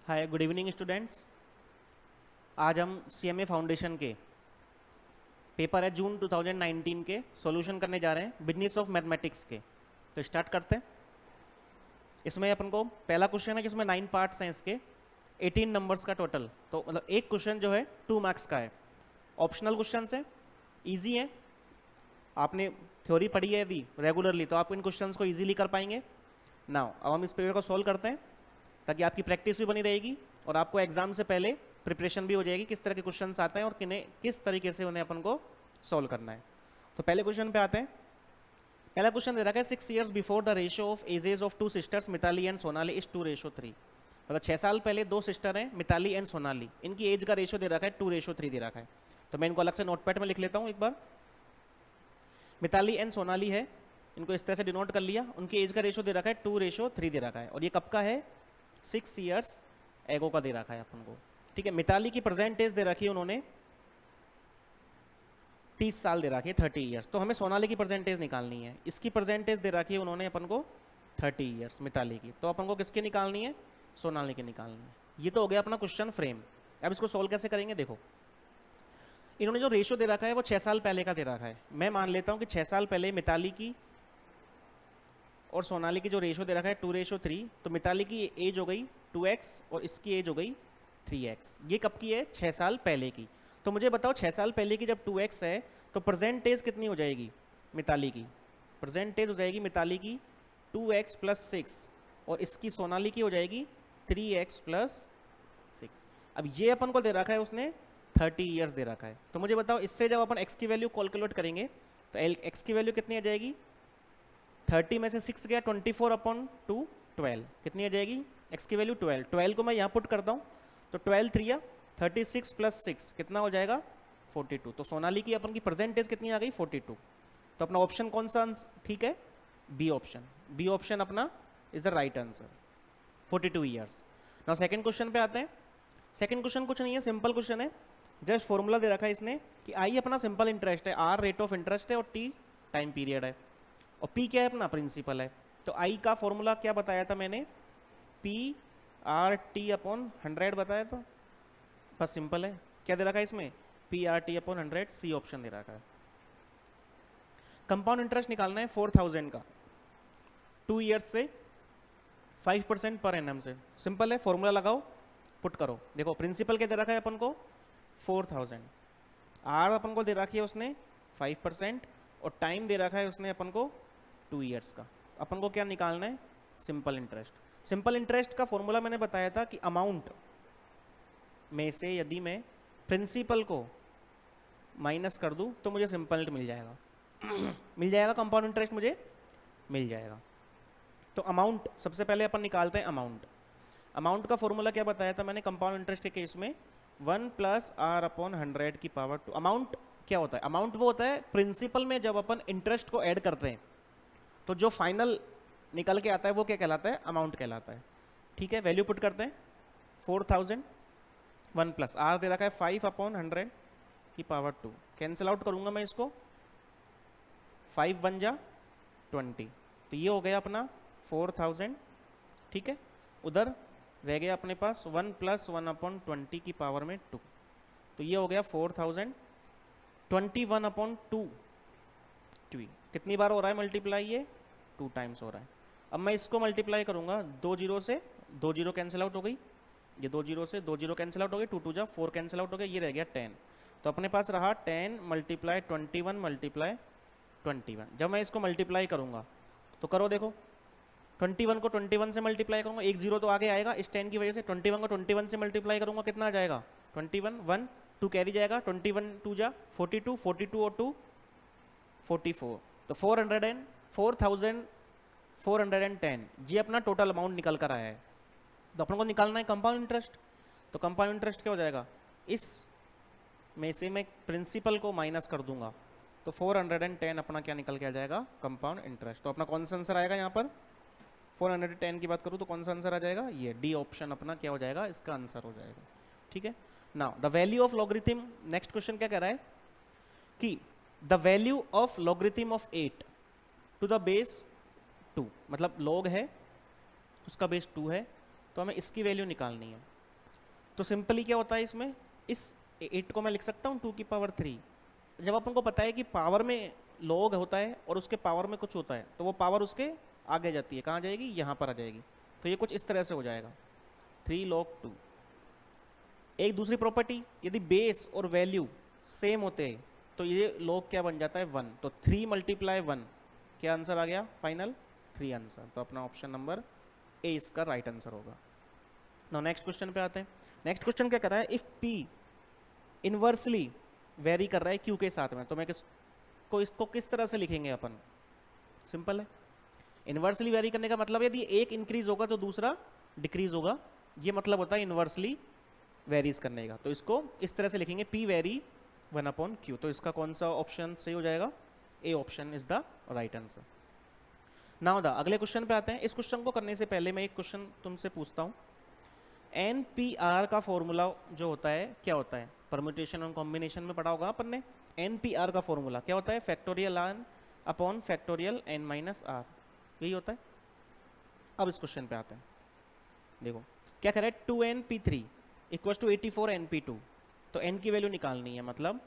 हाय, good evening students. आज हम CMA foundation के पेपर है जून 2019 के सॉल्यूशन करने जा रहे हैं बिजनेस ऑफ मैथमेटिक्स के। तो स्टार्ट करते हैं। इसमें अपन को पहला क्वेश्चन है जिसमें 9 पार्ट्स हैं इसके, 18 नंबर्स का टोटल। तो मतलब एक क्वेश्चन जो है 2 मार्क्स का है। ऑप्शनल क्वेश्चन है, ईजी है। आपने थ्योरी पढ़ी है यदि रेगुलरली तो आप इन क्वेश्चंस को ईजिली कर पाएंगे। नाउ अब हम इस पेपर को सॉल्व करते हैं ताकि आपकी प्रैक्टिस भी बनी रहेगी और आपको एग्जाम से पहले प्रिपरेशन भी हो जाएगी किस तरह के क्वेश्चंस आते हैं और किन्हें किस तरीके से उन्हें अपन को सॉल्व करना है। तो पहले क्वेश्चन पे आते हैं। पहला क्वेश्चन दे रखा है 6 years before the ratio of ages of 2 sisters Mitali and Sonali is 2:3। मतलब 6 साल पहले 2 सिस्टर हैं मिताली एंड सोनाली, इनकी एज का रेशियो दे रखा है 2:3 दे रखा है। तो मैं इनको अलग से नोटपैड में लिख लेता हूँ एक बार। मिताली एंड सोनाली है, इनको इस तरह से डिनोट कर लिया। उनकी एज का रेशियो दे रखा है 2:3 दे रखा है और ये कब का है, 6 years एगो का दे रखा है अपन को। ठीक है, मिताली की प्रेजेंट एज दे रखी है उन्होंने 30 साल दे रखी है, 30 years। तो हमें सोनाली की प्रेजेंटेज निकालनी है। इसकी प्रेजेंटेज दे रखी है उन्होंने अपन को 30 years मिताली की। तो अपन को किसकी निकालनी है, सोनाली की निकालनी है। ये तो हो गया अपना क्वेश्चन फ्रेम। अब इसको सोल्व कैसे करेंगे, देखो इन्होंने जो रेशियो दे रखा है वो 6 साल पहले का दे रखा है। मैं मान लेता हूँ कि 6 साल पहले मिताली की और सोनाली की जो रेशियो दे रखा है 2:3। तो मिताली की एज हो गई 2x और इसकी एज हो गई 3x। ये कब की है, 6 साल पहले की। तो मुझे बताओ 6 साल पहले की जब 2x है तो प्रेजेंटेज कितनी हो जाएगी मिताली की। प्रेजेंटेज हो जाएगी मिताली की 2x + 6 और इसकी सोनाली की हो जाएगी 3x + 6। अब ये अपन को दे रखा है उसने 30 years दे रखा है। तो मुझे बताओ इससे जब अपन x की वैल्यू कैलकुलेट करेंगे तो x की वैल्यू कितनी आ जाएगी, 30 में से 6 गया 24/2 12 कितनी आ जाएगी, x की वैल्यू 12। 12 को मैं यहाँ पुट करता हूँ तो 12 3 36 + 6 कितना हो जाएगा 42। तो सोनाली की अपन की परसेंटेज कितनी आ गई 42। तो अपना ऑप्शन कौन सा ठीक है, बी ऑप्शन। बी ऑप्शन अपना is the right answer, 42 years। Now second question पे आते हैं। सेकंड क्वेश्चन कुछ नहीं है, सिंपल क्वेश्चन है। जस्ट फॉर्मूला दे रखा है इसने कि आई अपना सिंपल इंटरेस्ट है, आर रेट ऑफ इंटरेस्ट है और टी टाइम पीरियड है और पी क्या है अपना प्रिंसिपल है। तो आई का फॉर्मूला क्या बताया था मैंने, P/T/100 बताया था। बस सिंपल है। क्या दे रखा है इसमें, P/T/100, सी ऑप्शन दे रखा है। कंपाउंड इंटरेस्ट निकालना है 4000 का 2 years से 5% पर एनम से। सिंपल है, फॉर्मूला लगाओ पुट करो। देखो प्रिंसिपल क्या दे रखा है अपन को 4000, आर अपन को दे रखी है उसने 5% और टाइम दे रखा है उसने अपन को 2 years का। अपन को क्या निकालना है, सिंपल इंटरेस्ट। सिंपल इंटरेस्ट का फॉर्मूला मैंने बताया था कि अमाउंट में से यदि मैं प्रिंसिपल को माइनस कर दूं तो मुझे सिंपल मिल जाएगा मिल जाएगा, कंपाउंड इंटरेस्ट मुझे मिल जाएगा। तो अमाउंट सबसे पहले अपन निकालते हैं। अमाउंट अमाउंट का फॉर्मूला क्या बताया था मैंने कंपाउंड इंटरेस्ट के केस में, 1 + R/100⁻²। अमाउंट क्या होता है, अमाउंट वो होता है प्रिंसिपल में जब अपन इंटरेस्ट को ऐड करते हैं तो जो फाइनल निकल के आता है वो क्या कहलाता है, अमाउंट कहलाता है। ठीक है, वैल्यू पुट करते हैं 4000, 1 + R दे रखा है 5/100⁻²। कैंसिल आउट करूंगा मैं इसको, 5 1 जा 20। तो ये हो गया अपना 4000। ठीक है, उधर रह गया अपने पास 1 + 1/20⁻²। तो ये हो गया 4000, 21/2 कितनी बार हो रहा है मल्टीप्लाई, ये 2 times हो रहा है। अब मैं इसको मल्टीप्लाई करूंगा 2 0 से, 2 0 कैंसिल आउट हो गई, ये 2 0 से 2 0 कैंसिल आउट हो गई, 2 2 जा 4 कैंसिल आउट हो गया, ये रह गया 10। तो अपने पास रहा 10 × 21 × 21। जब मैं इसको मल्टीप्लाई करूंगा तो करो देखो, 21 को 21 से मल्टीप्लाई करूंगा, 1 0 तो आगे आएगा इस 10 की वजह से। 21 को 21 से मल्टीप्लाई करूंगा कितना आ जाएगा, 21 1 2 कैरी जाएगा, 21 2 जा 42, 42 और 2 44। तो 4410 ये अपना टोटल अमाउंट निकल कर आया है। तो अपन को निकालना है कंपाउंड इंटरेस्ट। तो कंपाउंड इंटरेस्ट क्या हो जाएगा, इस में से मैं प्रिंसिपल को माइनस कर दूंगा तो 410 अपना क्या निकल के आ जाएगा, कंपाउंड इंटरेस्ट। तो अपना कौन सा आंसर आएगा यहाँ पर, 410 की बात करूँ तो कौन सा आंसर आ जाएगा, ये डी ऑप्शन अपना क्या हो जाएगा, इसका आंसर हो जाएगा। ठीक है, now the value of logarithm. Next question क्या कह रहा है कि the value of logarithm of 8 to the base 2, मतलब लॉग है उसका बेस 2 है तो हमें इसकी वैल्यू निकालनी है। तो सिंपली क्या होता है इसमें, इस 8 को मैं लिख सकता हूँ 2 की पावर 3। जब अपन को पता है कि पावर में लॉग होता है और उसके पावर में कुछ होता है, तो वो पावर उसके आगे जाती है, कहाँ जाएगी, यहाँ पर आ जाएगी। तो ये कुछ इस तरह से हो जाएगा 3 log 2। एक दूसरी प्रॉपर्टी, यदि बेस और वैल्यू सेम होते हैं तो ये log क्या बन जाता है 1। तो 3 × 1, क्या आंसर आ गया फाइनल, 3 आंसर। तो अपना ऑप्शन नंबर ए इसका राइट आंसर होगा। नाउ नेक्स्ट क्वेश्चन पे आते हैं। नेक्स्ट क्वेश्चन क्या कर रहा है, इफ पी इनवर्सली वेरी कर रहा है क्यू के साथ में, तो मैं इसको किस तरह से लिखेंगे अपन, सिंपल है। इनवर्सली वेरी करने का मतलब यदि एक इंक्रीज होगा तो दूसरा डिक्रीज होगा, ये मतलब होता है इनवर्सली वेरीज करने का। तो इसको इस तरह से लिखेंगे पी वेरी 1/q। तो इसका कौन सा ऑप्शन सही हो जाएगा, A option is the right answer. Now the अगले क्वेश्चन पे आते हैं। इस क्वेश्चन को करने से पहले मैं एक क्वेश्चन तुमसे पूछता हूँ। NPR का फॉर्मूला जो होता है क्या होता है, परम्यूटेशन और कॉम्बिनेशन में पढ़ा होगा अपन ने। NPR का फॉर्मूला क्या होता है, factorial n upon factorial n minus r, यही होता है। अब इस क्वेश्चन पे आते हैं। देखो क्या कह रहा है, 2np3 इक्वल टू 84 np2। तो n की वैल्यू निकालनी है, मतलब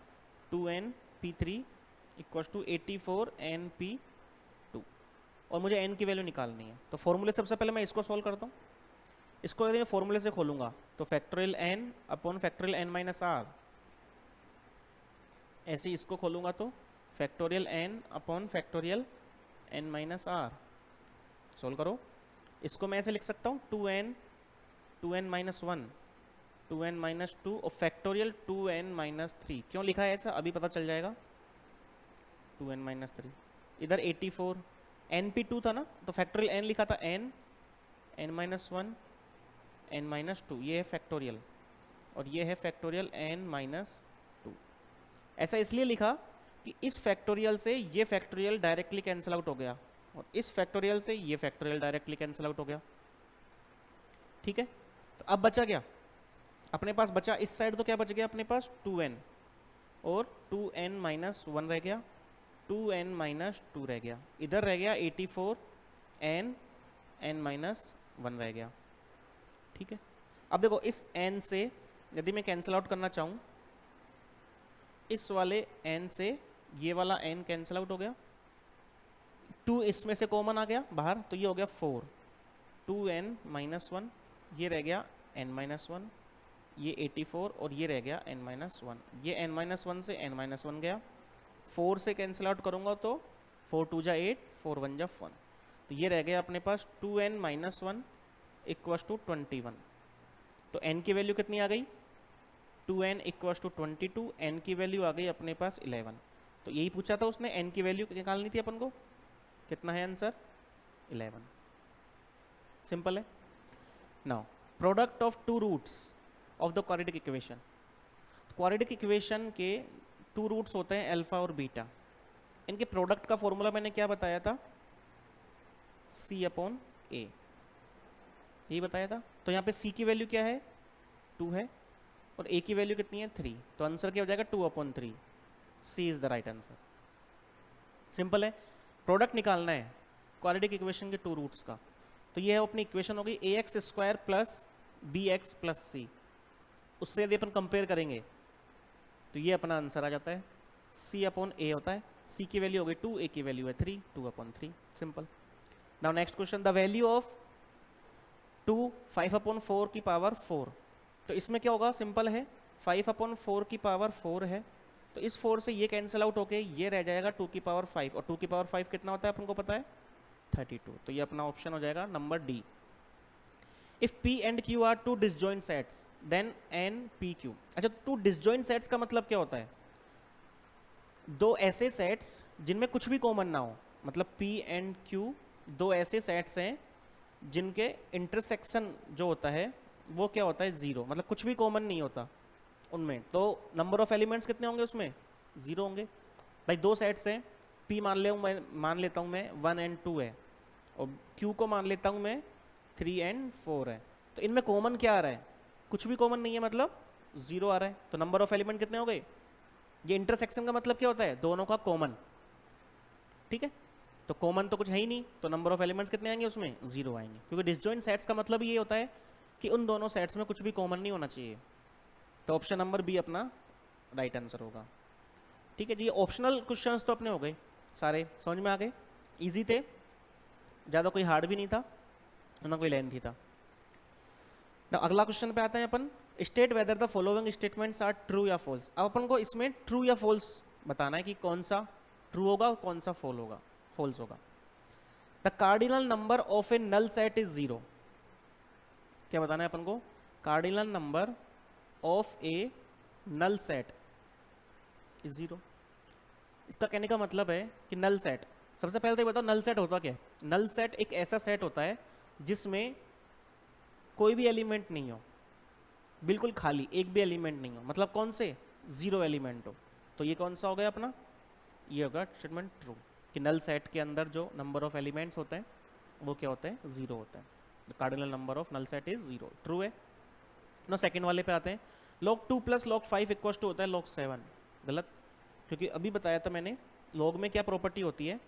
2np3 इक्वल टू 84 np2 और मुझे n की वैल्यू निकालनी है। तो फॉर्मूले सबसे पहले मैं इसको सॉल्व करता हूँ। इसको यदि मैं फॉर्मूले से खोलूंगा तो factorial n upon factorial n minus r, ऐसे इसको खोलूंगा तो factorial n upon factorial n minus r। Solve करो। इसको मैं ऐसे लिख सकता हूँ 2n माइनस 1, 2n माइनस 2 और फैक्टोरियल 2n माइनस 3। क्यों लिखा है ऐसा अभी पता चल जाएगा। 2n माइनस 3, इधर 84 np2 था ना, तो फैक्टोरियल n लिखा था n माइनस 1 n माइनस 2, ये है फैक्टोरियल, और ये है फैक्टोरियल n माइनस 2। ऐसा इसलिए लिखा कि इस फैक्टोरियल से ये फैक्टोरियल डायरेक्टली कैंसिल आउट हो गया और इस फैक्टोरियल से ये फैक्टोरियल डायरेक्टली कैंसिल आउट हो गया। ठीक है, तो अब बचा क्या अपने पास, बचा इस साइड तो क्या बच गया अपने पास 2n और 2n माइनस 1 रह गया, 2n माइनस 2 रह गया, इधर रह गया 84 n माइनस 1 रह गया। ठीक है, अब देखो इस n से यदि मैं कैंसिल आउट करना चाहूँ, इस वाले n से ये वाला n कैंसिल आउट हो गया, 2 इसमें से कॉमन आ गया बाहर, तो ये हो गया 4, 2n माइनस 1, ये रह गया n माइनस 1, ये 84 और ये रह गया n माइनस 1, ये n माइनस 1 से n माइनस 1 गया, 4 से कैंसिल आउट करूँगा तो 4 2 जा 8, 4 1 जा 1, तो ये रह गया अपने पास 2n माइनस 1 इक्वस टू 21। तो n की वैल्यू कितनी आ गई, 2n इक्वस टू 22, n की वैल्यू आ गई अपने पास 11। तो यही पूछा था उसने, n की वैल्यू निकालनी थी अपन को, कितना है आंसर 11। सिंपल है। Now product of two roots of the quadratic equation. Quadratic equation के 2 रूट्स होते हैं अल्फा और बीटा। इनके प्रोडक्ट का फॉर्मूला मैंने क्या बताया था, c अपॉन a, यही बताया था। तो यहाँ पे c की वैल्यू क्या है 2 है और a की वैल्यू कितनी है 3, तो आंसर क्या हो जाएगा 2/3। c is the right answer. Simple है। प्रोडक्ट निकालना है क्वाड्रेटिक इक्वेशन के 2 रूट्स का, तो ये है अपनी इक्वेशन हो गई ax² plus bx plus c। उससे यदि अपन कंपेयर करेंगे तो ये अपना आंसर आ जाता है, c अपॉन a होता है, c की वैल्यू हो गई 2, a की वैल्यू है 3, 2/3। Simple. Now next question, the value of 2 5/4 की पावर 4। तो इसमें क्या होगा, सिंपल है, 5/4 की पावर 4 है, तो इस 4 से ये कैंसिल आउट होके ये रह जाएगा 2 की पावर 5, और 2 की पावर 5 कितना होता है अपन को पता है 32। तो ये अपना ऑप्शन हो जाएगा number D. If p and q are 2 disjoint sets then n p q। अच्छा, 2 डिसजॉइंट सेट्स का मतलब क्या होता है, 2 ऐसे सेट्स जिनमें कुछ भी कॉमन ना हो, मतलब p एंड q 2 ऐसे सेट्स हैं जिनके इंटरसेक्शन जो होता है वो क्या होता है 0, मतलब कुछ भी कॉमन नहीं होता उनमें। तो नंबर ऑफ एलिमेंट्स कितने होंगे उसमें 0 होंगे। भाई 2 सेट्स हैं, p मान लेता हूँ मैं 1 एंड 2 है, और q को मान लेता हूँ मैं 3 एंड 4 है। तो इनमें कॉमन क्या आ रहा है, कुछ भी कॉमन नहीं है, मतलब 0 आ रहा है। तो नंबर ऑफ एलिमेंट कितने हो गए, ये इंटरसेक्शन का मतलब क्या होता है, दोनों का कॉमन। ठीक है, तो कॉमन तो कुछ है ही नहीं, तो नंबर ऑफ एलिमेंट्स कितने आएंगे उसमें 0 आएंगे, क्योंकि डिसजॉइंट सेट्स का मतलब ये होता है कि उन दोनों सेट्स में कुछ भी कॉमन नहीं होना चाहिए, तो ऑप्शन नंबर बी अपना राइट आंसर होगा। ठीक है जी, ऑप्शनल क्वेश्चंस तो अपने हो गए सारे, समझ में आ गए, इजी थे, ज़्यादा कोई हार्ड भी नहीं था ना कोई लेंथी था। ना अगला क्वेश्चन पे आते हैं अपन, state whether the following statements are true या फॉल्स। अब अपन को इसमें ट्रू या फॉल्स बताना है कि कौन सा ट्रू होगा और कौन सा फॉल्स होगा। The cardinal number of a null set is 0। क्या बताना है अपन को, cardinal number of a null set is 0। इसका कहने का मतलब है कि नल सेट, सबसे पहले तो ये बताओ नल सेट होता क्या है। नल सेट एक ऐसा सेट होता है जिसमें कोई भी एलिमेंट नहीं हो, बिल्कुल खाली, एक भी एलिमेंट नहीं हो, मतलब कौन से, 0 एलिमेंट हो। तो ये कौन सा हो गया अपना, ये होगा स्टेटमेंट ट्रू, कि नल सेट के अंदर जो नंबर ऑफ एलिमेंट्स होते हैं वो क्या होते हैं, 0 होता है। The cardinal number of null set is 0, true है ना। सेकंड वाले पे आते हैं, log 2 + log 5 इक्वल टू होता है log 7। गलत, क्योंकि अभी बताया था मैंने log में क्या प्रॉपर्टी होती है।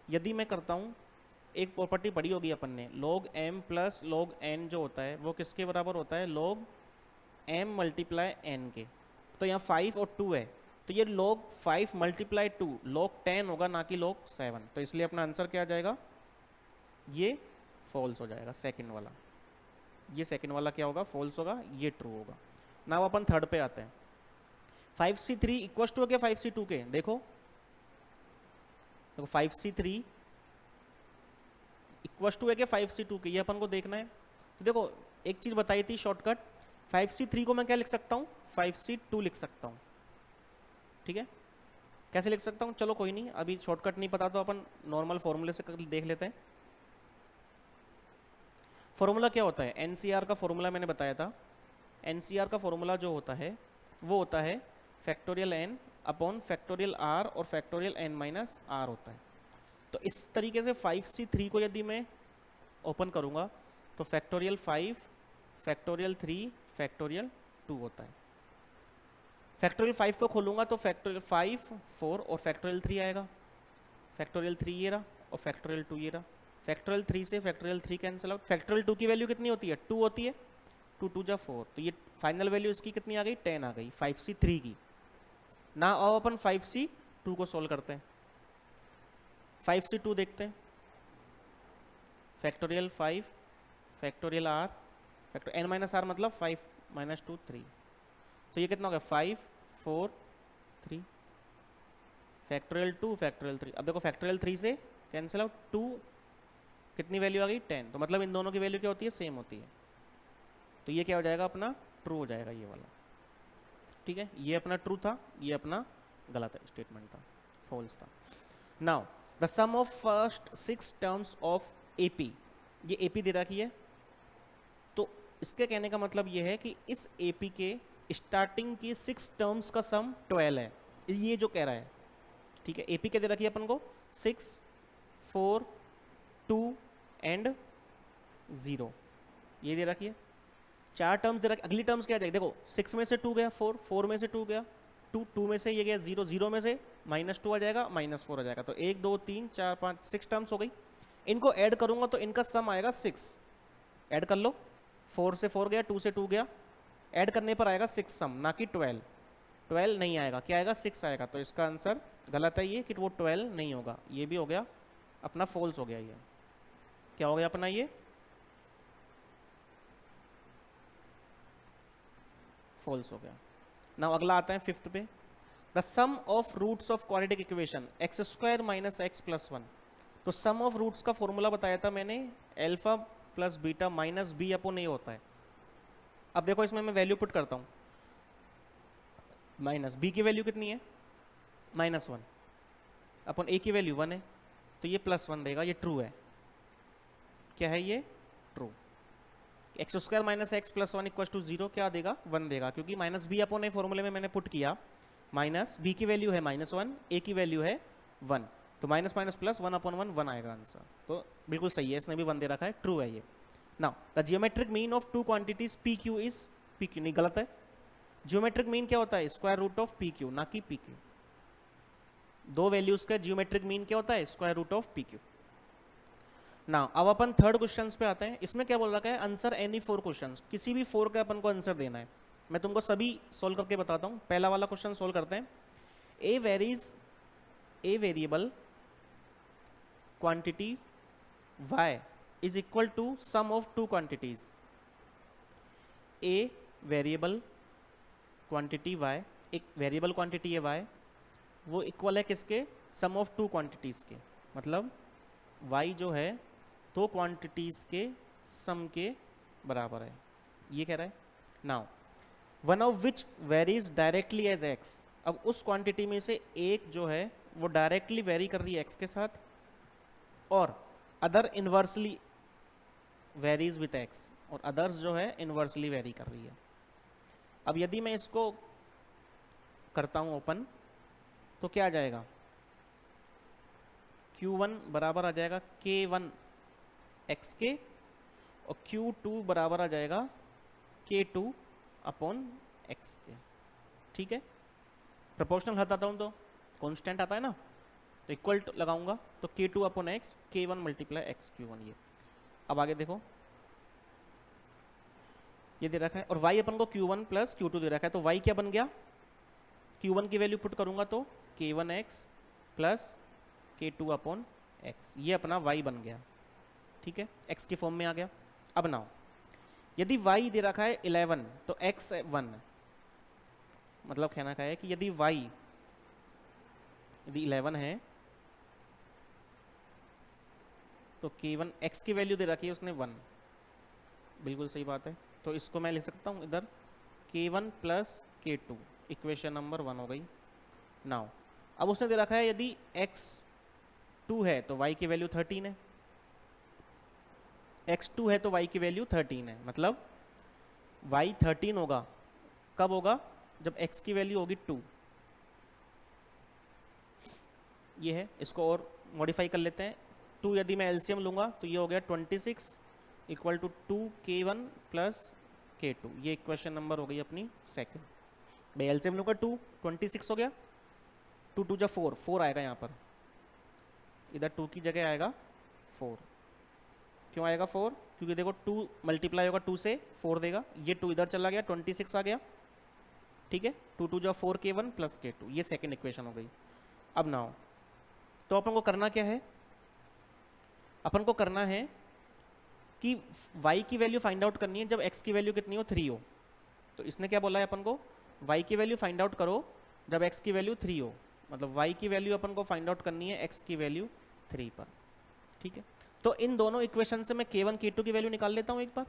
यदि मैं करता हूँ, एक प्रॉपर्टी पढ़ी होगी अपन ने, log m + log n जो होता है वो किसके बराबर होता है, log m × n के। तो यहाँ 5 और 2 है, तो ये log 5 × 2 log 10 होगा, ना कि log 7। तो इसलिए अपना आंसर क्या आ जाएगा, ये फॉल्स हो जाएगा सेकंड वाला। ये सेकंड वाला क्या होगा, फॉल्स होगा, ये ट्रू होगा। नाउ अपन थर्ड पे आते हैं, 5c3 इक्वल टू क्या 5c2 के, देखो 5c3 इक्वल टू है क्या 5c2 के, ये अपन को देखना है। तो देखो एक चीज बताई थी शॉर्टकट, 5c3 को मैं क्या लिख सकता हूँ, 5c2 लिख सकता हूँ। ठीक है, कैसे लिख सकता हूँ, चलो कोई नहीं, अभी शॉर्टकट नहीं पता तो अपन नॉर्मल फॉर्मूले से देख लेते हैं। फॉर्मूला क्या होता है, एनसीआर का फॉर्मूला मैंने बताया था। एनसीआर का फॉर्मूला जो होता है वो होता है factorial n upon factorial r और फैक्टोरियल n - r होता है। तो इस तरीके से 5c3 को यदि मैं ओपन करूंगा तो फैक्टोरियल 5, फैक्टोरियल 3, फैक्टोरियल 2 होता है। फैक्टोरियल 5 को खोलूंगा तो फैक्टोरियल 5, 4 और फैक्टोरियल 3 आएगा। फैक्टोरियल 3 ये रहा और फैक्टोरियल 2 ये रहा। फैक्टोरियल 3 से फैक्टोरियल 3 कैंसिल आउट। फैक्टोरियल 2 की वैल्यू कितनी होती है, 2 होती है, 2 2 जा 4, तो ये फाइनल वैल्यू इसकी कितनी आ गई, 10 आ गई 5c3 की। ना आओ अपन 5c2 को सोल्व करते हैं। 5c2 देखते हैं, factorial 5, factorial r, factor n - r मतलब 5 - 2 3, तो ये कितना हो गया 5 4 3, फैक्टोरियल 2, फैक्टोरियल 3। अब देखो फैक्टोरियल 3 से कैंसिल आउट, 2 कितनी वैल्यू आ गई 10, तो मतलब इन दोनों की वैल्यू क्या होती है, सेम होती है। तो ये क्या हो जाएगा अपना, ट्रू हो जाएगा ये वाला। ठीक है, ये अपना ट्रू था, ये अपना गलत स्टेटमेंट था, फॉल्स था। Now the sum of first 6 terms of AP, ये एपी दे रखी है, तो इसके कहने का मतलब ये है कि इस एपी के स्टार्टिंग की 6 टर्म्स का सम 12 है, ये जो कह रहा है। ठीक है, एपी क्या दे रखी है अपन को, 6, 4, 2 एंड 0, ये दे रखी है। 4 टर्म्स दे रखी, अगली टर्म्स क्या आ जाएगी, देखो 6 में से 2 गया, 4, 4 में से 2 गया, 2, 2 में से ये गया 0, 0 में से -2 आ जाएगा, -4 आ जाएगा। तो 1 2 3 4 5 6 टर्म्स हो गई। इनको ऐड करूंगा तो इनका सम आएगा 6, ऐड कर लो, 4 से 4 गया, 2 से 2 गया, ऐड करने पर आएगा 6 सम, ना कि 12। 12 नहीं आएगा, क्या आएगा 6 आएगा। तो इसका आंसर गलत है ये, कि वो 12 नहीं होगा। ये भी हो गया अपना फॉल्स हो गया। ये क्या हो गया अपना, ये फॉल्स हो गया। नाउ अगला आता है 5th पे, the sum of roots of quadratic equation x² - x + 1। तो सम ऑफ रूट्स का फॉर्मूला बताया था मैंने, alpha plus beta minus B upon A होता है। अब देखो इसमें मैं वैल्यू पुट करता हूँ, माइनस बी की वैल्यू कितनी है, -1, अपॉन ए की वैल्यू 1 है, तो ये +1 देगा, ये ट्रू है। क्या है ये, ट्रू। x² - x + 1 = 0 क्या देगा, 1 देगा, क्योंकि माइनस बी अपॉन ए फॉर्मूले में मैंने पुट किया, माइनस बी की वैल्यू है -1, ए की वैल्यू है 1, तो माइनस माइनस प्लस 1 अपॉन 1 1 आएगा आंसर। तो बिल्कुल सही है, इसने भी 1 दे रखा है, ट्रू है ये। Now the geometric mean of 2 quantities P Q is, P Q नहीं, गलत है। जियोमेट्रिक मीन क्या होता है, square root of P Q, ना कि पी क्यू। दो वैल्यूज का जियोमेट्रिक मीन क्या होता है, square root of P Q. ना अब अपन थर्ड क्वेश्चन पे आते हैं। इसमें क्या बोल रखा है, आंसर एनी 4 क्वेश्चंस, किसी भी 4 का अपन को आंसर देना है। मैं तुमको सभी सोल्व करके बताता हूँ। पहला वाला क्वेश्चन सोल्व करते हैं। A variable quantity y is equal to sum of 2 quantities. A variable quantity y, एक वेरिएबल क्वांटिटी है y, वो इक्वल है किसके, सम ऑफ 2 क्वांटिटीज के। मतलब y जो है 2 क्वांटिटीज के सम के बराबर है, ये कह रहा है। Now one of which varies directly as x, अब उस क्वांटिटी में से एक जो है वो डायरेक्टली वेरी कर रही है x के साथ, और other inversely varies with x, और अदर्स जो है इन्वर्सली वेरी कर रही है। अब यदि मैं इसको करता हूँ ओपन, तो क्या आ जाएगा, Q1 बराबर आ जाएगा K1 x के, और Q2 बराबर आ जाएगा K2 अपॉन x के। ठीक है, प्रोपोर्शनल हटाता हूँ तो कांस्टेंट आता है ना, तो इक्वल लगाऊंगा तो K2 upon x, K1 multiply x Q1। ये अब आगे देखो, ये दे रखा है, और y अपन को Q1 प्लस Q2 दे रखा है, तो y क्या बन गया, Q1 की वैल्यू पुट करूंगा तो K1x plus K2 upon x, ये अपना y बन गया। ठीक है, x की फॉर्म में आ गया। अब नाउ यदि y दे रखा है 11 तो x 1, मतलब कहना क्या है कि यदि y यदि 11 है तो K1 x की वैल्यू दे रखी है उसने 1, बिल्कुल सही बात है। तो इसको मैं लिख सकता हूँ इधर K1 plus K2, equation number 1 हो गई। नाउ अब उसने दे रखा है यदि x 2 है तो y की वैल्यू 13 है, x2 है तो y की वैल्यू 13 है, मतलब y 13 होगा, कब होगा, जब x की वैल्यू होगी 2। ये है, इसको और मॉडिफाई कर लेते हैं। 2 यदि मैं एलसीएम लूंगा तो ये हो गया 26 equal to 2K1 plus K2, ये इक्वेशन नंबर हो गई अपनी सेकंड। भाई एलसीएम लूंगा 2, 26 हो गया, 2 2 जा 4, 4 आएगा यहाँ पर, इधर 2 की जगह आएगा 4। क्यों आएगा 4, क्योंकि देखो 2 मल्टीप्लाई होगा 2 से 4 देगा, ये 2 इधर चला गया, 26 आ गया। ठीक है, 2 2 जा 4K1 प्लस K2, ये सेकंड इक्वेशन हो गई। अब नाउ तो अपन को करना क्या है, अपन को करना है कि y की वैल्यू फाइंड आउट करनी है जब x की वैल्यू कितनी हो, 3 हो। तो इसने क्या बोला है अपन को, y की वैल्यू फाइंड आउट करो जब x की वैल्यू 3 हो, मतलब y की वैल्यू अपन को फाइंड आउट करनी है x की वैल्यू 3 पर। ठीक है, तो इन दोनों इक्वेशन से मैं K1 K2 की वैल्यू निकाल लेता हूँ एक बार,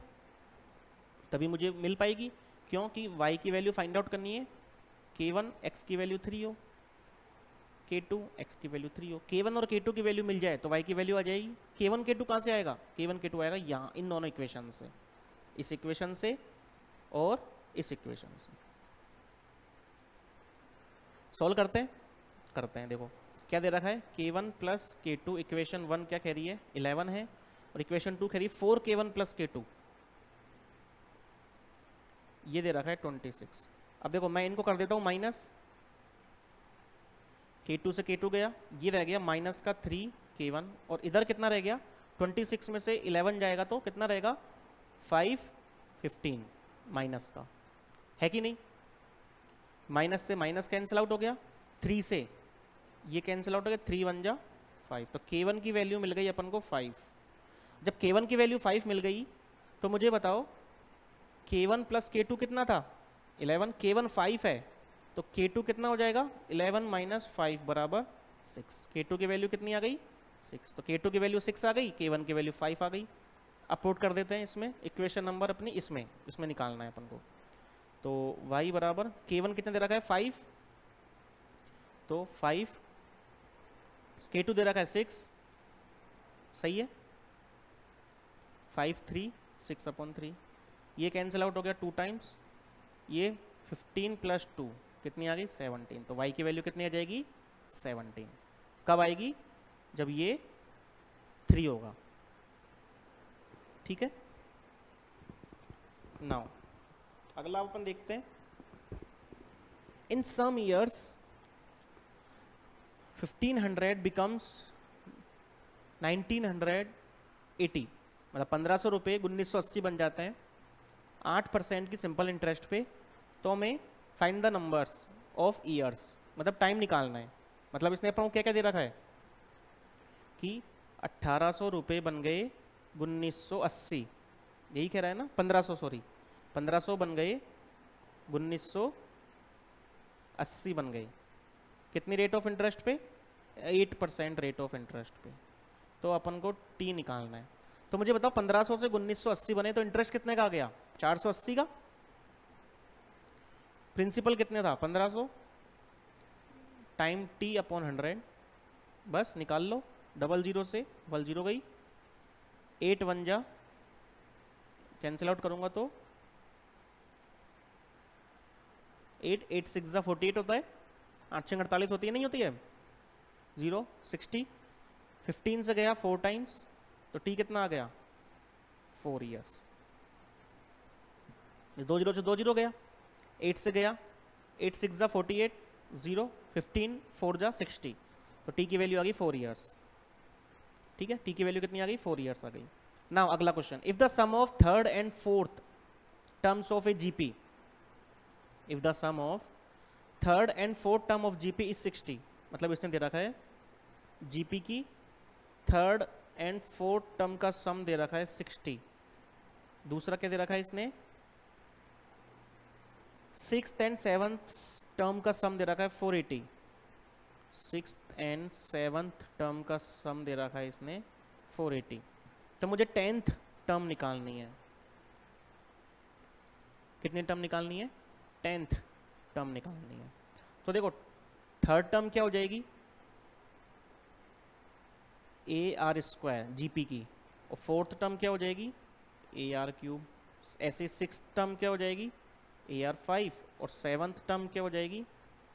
तभी मुझे मिल पाएगी। क्योंकि y की वैल्यू फाइंड आउट करनी है, K1 x की वैल्यू 3 हो, K2 x की वैल्यू 3 हो, K1 और K2 की वैल्यू मिल जाए तो y की वैल्यू आ जाएगी। K1 K2 कहाँ से आएगा, K1 K2 आएगा यहाँ इन दोनों इक्वेशन से, इस इक्वेशन से और इस इक्वेशन से। सॉल्व करते हैं। देखो क्या दे रखा है, K1 प्लस K2, इक्वेशन 1 क्या कह रही है 11 है, और इक्वेशन 2 कह रही है 4K1 प्लस K2, ये दे रखा है 26। अब देखो मैं इनको कर देता हूँ माइनस, K2 से K2 गया, ये रह गया माइनस का 3K1, और इधर कितना रह गया, 26 में से 11 जाएगा तो कितना रहेगा 15 माइनस का, है कि नहीं। माइनस से माइनस कैंसिल आउट हो गया, 3 से ये कैंसिल आउट हो गया, 3 1 जा 5, तो K1 की वैल्यू मिल गई अपन को 5। जब K1 की वैल्यू 5 मिल गई तो मुझे बताओ K1 प्लस K2 कितना था 11, K1 5 है तो K2 कितना हो जाएगा 11 माइनस 5 बराबर 6। K2 की वैल्यू कितनी आ गई 6, तो K2 की वैल्यू 6 आ गई, K1 की वैल्यू 5 आ गई। अपलोड कर देते हैं इसमें इक्वेशन नंबर अपनी, इसमें निकालना है अपन को। तो y बराबर K1 कितने दे रखा है 5, तो 5, K2 दे रखा है 6, सही है, 5 3 6 अपॉन 3, ये कैंसिल आउट हो गया 2 टाइम्स, ये 15 प्लस 2 कितनी आ गई 17, तो y की वैल्यू कितनी आ जाएगी 17। कब आएगी, जब ये 3 होगा। ठीक है, नाउ अगला अपन देखते हैं। इन सम ईयर्स 1500 becomes 1900 80, मतलब 1500 रुपये 1980 बन जाते हैं 8% की सिंपल इंटरेस्ट पे। तो हमें find the numbers of years, मतलब टाइम निकालना है। मतलब इसने अपन को क्या क्या दे रखा है कि 1800 रुपये बन गए 1980, यही कह रहा है ना, 1500 सॉरी 1500 बन गए 1980 बन गए, कितनी रेट ऑफ इंटरेस्ट पे, 8% रेट ऑफ इंटरेस्ट पे। तो अपन को टी निकालना है। तो मुझे बताओ 1500 से 1980 बने तो इंटरेस्ट कितने का आ गया, 480 का। प्रिंसिपल कितने था 1500, टाइम टी अपॉन 100, बस निकाल लो। डबल जीरो से डबल जीरो गई, 8 वन जा, कैंसिल आउट करूंगा तो 8 6 जा 48 होता है, 8 6 48 होती है, नहीं होती है, 0 60, 15 से गया 4 टाइम्स, तो टी कितना आ गया 4 ईयर्स। 2 जीरो से 2 जीरो गया, 8 से गया 8 6 जा 48, 0 15 4 जा 60, तो टी की वैल्यू आ गई 4 ईयर्स। ठीक है, टी की वैल्यू कितनी आ गई 4 ईयर्स आ गई। नाउ अगला question, if the sum of third and fourth terms of a GP, if the sum of third and fourth term of GP is 60, मतलब इसने दे रखा है जीपी की थर्ड एंड फोर्थ टर्म का सम दे रखा है 60। दूसरा क्या दे रखा है इसने, सिक्स्थ एंड सेवंथ टर्म का सम दे रखा है 480, सिक्स्थ एंड सेवंथ टर्म का सम दे रखा है इसने 480। तो मुझे 10th टर्म निकालनी है। कितनी टर्म निकालनी है, 10th टर्म निकालनी है। तो देखो थर्ड टर्म क्या हो जाएगी, ए आर स्क्वायर जीपी की, और फोर्थ टर्म क्या हो जाएगी ए आर क्यूब। ऐसे सिक्स टर्म क्या हो जाएगी ए आर 5, और सेवंथ टर्म क्या हो जाएगी